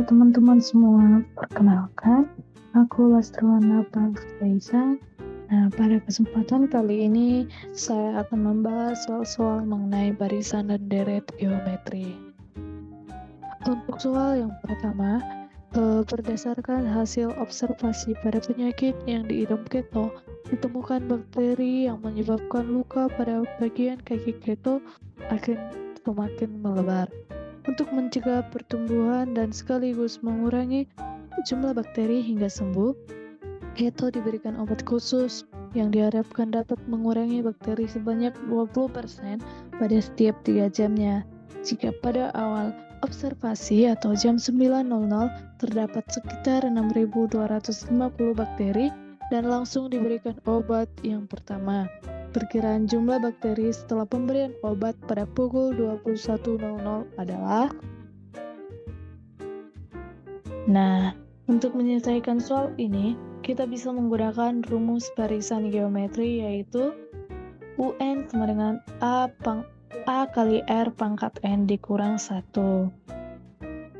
teman-teman semua, perkenalkan, aku Lastrwana Faisal. Nah, pada kesempatan kali ini saya akan membahas soal-soal mengenai barisan dan deret geometri. Untuk soal yang pertama, berdasarkan hasil observasi pada penyakit yang diidap keto, ditemukan bakteri yang menyebabkan luka pada bagian kaki keto akan semakin melebar. Untuk mencegah pertumbuhan dan sekaligus mengurangi jumlah bakteri hingga sembuh, keto diberikan obat khusus yang diharapkan dapat mengurangi bakteri sebanyak 20% pada setiap 3 jamnya. Jika pada awal observasi atau jam 9.00 terdapat sekitar 6.250 bakteri dan langsung diberikan obat yang pertama. Perkiraan jumlah bakteri setelah pemberian obat pada pukul 21.00 adalah. Nah, untuk menyelesaikan soal ini, kita bisa menggunakan rumus barisan geometri, yaitu UN sama dengan A kali R pangkat N dikurang 1.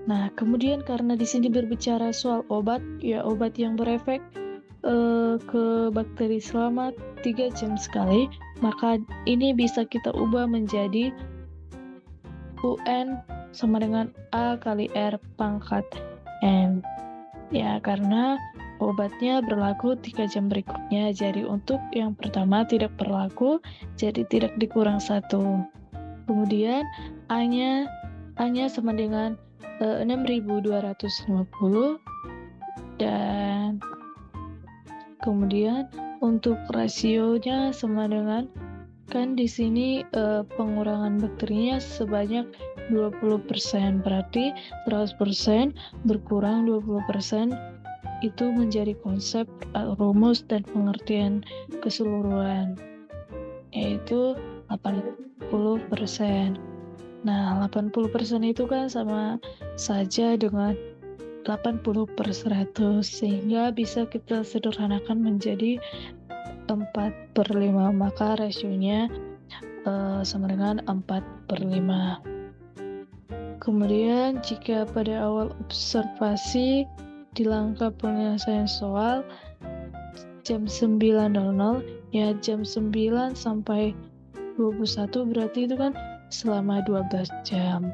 Nah, kemudian karena di sini berbicara soal obat, ya obat yang berefek ke bakteri selama 3 jam sekali, maka ini bisa kita ubah menjadi UN sama dengan A kali R pangkat N. Ya, karena obatnya berlaku 3 jam berikutnya, jadi untuk yang pertama tidak berlaku, jadi tidak dikurang 1. Kemudian A-nya sama dengan 6.250, dan kemudian untuk rasionya sama dengan, kan di sini pengurangan bakterinya sebanyak 20%, berarti 100% berkurang 20% itu menjadi konsep rumus dan pengertian keseluruhan, yaitu 80%. Nah, 80% itu kan sama saja dengan 80/100, sehingga bisa kita sederhanakan menjadi 4/5, maka rasionya sama dengan 4/5. Kemudian jika pada awal observasi di langkah penyelesaian soal jam 9.00, ya jam 9 sampai 21 berarti itu kan selama 12 jam.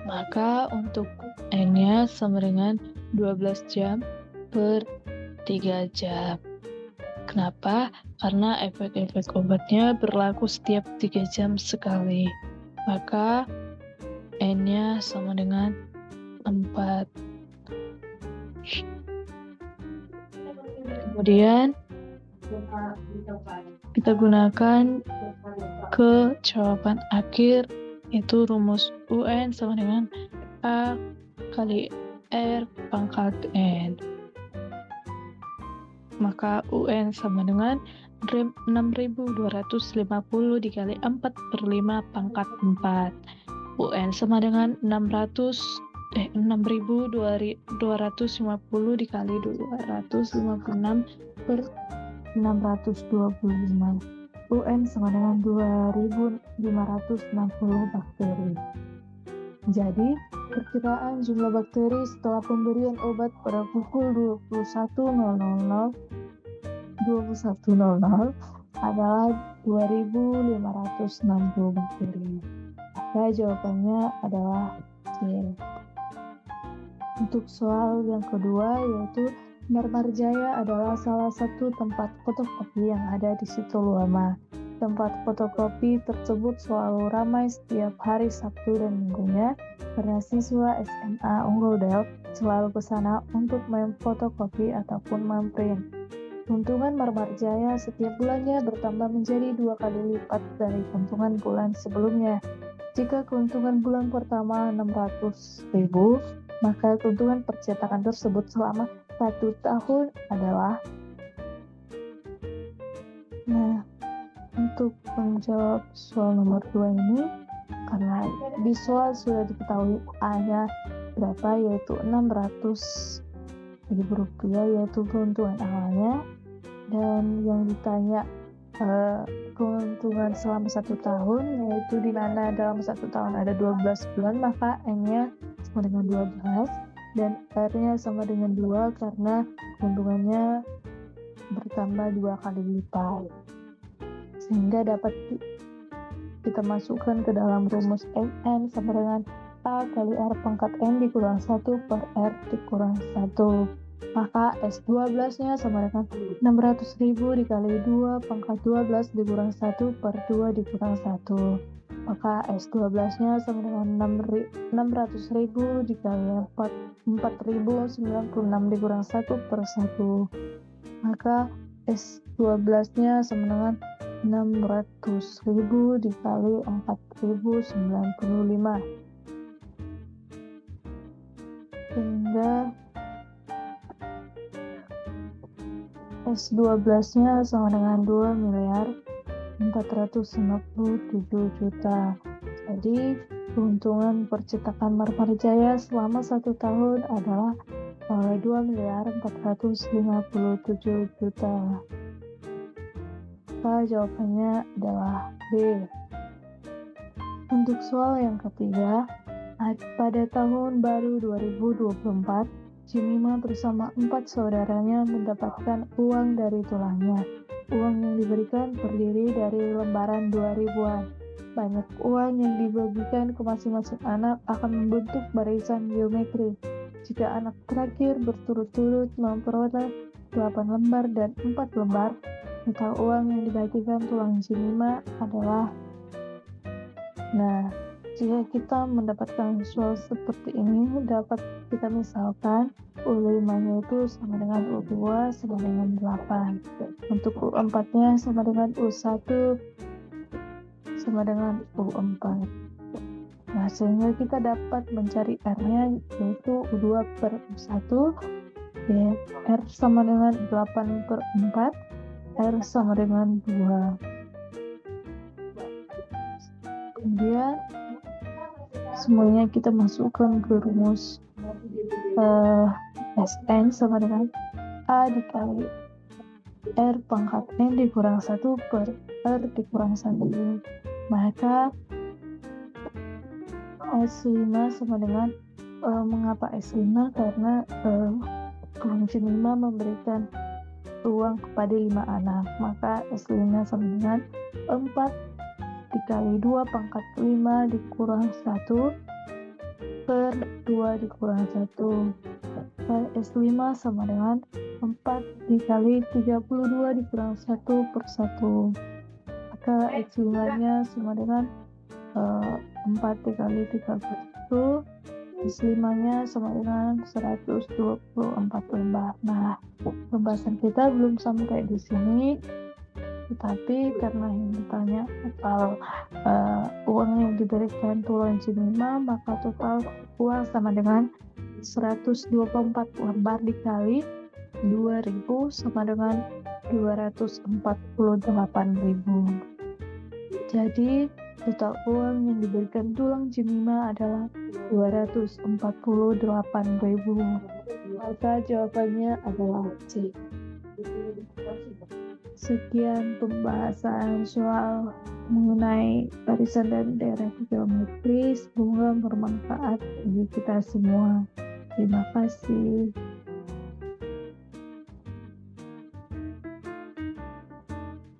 Maka untuk N-nya sama dengan 12 jam per 3 jam. Kenapa? Karena efek-efek obatnya berlaku setiap 3 jam sekali. Maka N-nya sama dengan 4. Kemudian kita gunakan ke jawaban akhir, yaitu rumus UN sama dengan A kali R pangkat N. Maka UN sama dengan 6.250 dikali 4/5 pangkat 4. UN sama dengan 6.250 dikali 256 per 625. UN sama dengan 2.560 bakteri. Jadi, perkiraan jumlah bakteri setelah pemberian obat pada pukul 21.00 adalah 2.560 bakteri. Maka jawabannya adalah C. Untuk soal yang kedua, yaitu Marmarjaya adalah salah satu tempat fotokopi yang ada di situ Luama. Tempat fotokopi tersebut selalu ramai setiap hari Sabtu dan Minggunya, karena siswa SMA Unggul Del selalu ke sana untuk memfotokopi ataupun memprint. Keuntungan Marmarjaya setiap bulannya bertambah menjadi 2 kali lipat dari keuntungan bulan sebelumnya. Jika keuntungan bulan pertama 600.000, maka keuntungan percetakan tersebut selama 1 tahun adalah. Nah, untuk menjawab soal nomor 2 ini, karena di soal sudah diketahui A-nya berapa, yaitu 600.000 rupiah, yaitu keuntungan awalnya, dan yang ditanya keuntungan selama 1 tahun, yaitu di mana dalam 1 tahun ada 12 bulan, maka N-nya sama dengan 12 dan R-nya sama dengan 2 karena keuntungannya bertambah 2 kali lipat. Sehingga dapat kita masukkan ke dalam rumus N sama dengan A kali R pangkat N dikurang 1 per R dikurang 1. Maka S12-nya sama dengan 600.000 dikali 2 pangkat 12 dikurang 1 per 2 dikurang 1. Maka S12-nya sama dengan 600.000 dikali 4.096 dikurang 1 per 1. Maka S12-nya sama dengan 600.000 dikali 4.095. Sehingga S12-nya sama dengan 2.457.000.000. Jadi keuntungan percetakan Marmar Jaya selama 1 tahun adalah 2.457.000.000. Maka jawabannya adalah B. Untuk soal yang ketiga, pada tahun baru 2024, Jemima bersama 4 saudaranya mendapatkan uang dari tulangnya. Uang yang diberikan terdiri dari lembaran 2.000-an. Banyak uang yang dibagikan ke masing-masing anak akan membentuk barisan geometri. Jika anak terakhir berturut-turut memperoleh 8 lembar dan 4 lembar, total uang yang dibagikan tulang Jemima adalah. Nah, jika kita mendapatkan soal seperti ini, dapat kita misalkan U5-nya itu sama dengan U2 sama dengan 8. Untuk U4-nya sama dengan U1 sama dengan U4. Nah, sehingga kita dapat mencari R-nya yaitu U2 per U1, ya, R sama dengan 8 per 4, R sama dengan 2. Kemudian semuanya kita masukkan ke rumus Sn sama dengan A dikali R pangkat N dikurang 1 per R dikurang 1. Maka S5 sama dengan mengapa S5? Karena tulang Jemima memberikan uang kepada 5 anak. Maka S5 sama dengan 4 dikali 2 pangkat 5 dikurang 1 per 2 dikurang 1. S5 sama dengan 4 dikali 32 dikurang 1 per 1. Maka S5-nya sama dengan 4 dikali 31. S5-nya sama dengan 124 lembar. Nah, pembahasan kita belum sampai di sini. Tetapi karena yang ditanya total uang yang diberikan tulang Jemima, maka total uang sama dengan 124 lembar dikali 2.000 sama dengan 248.000. Jadi total uang yang diberikan tulang Jemima adalah 248.000. Maka jawabannya adalah C. Sekian pembahasan soal mengenai barisan dan daerah geometri. Semoga bermanfaat bagi kita semua. Terima kasih.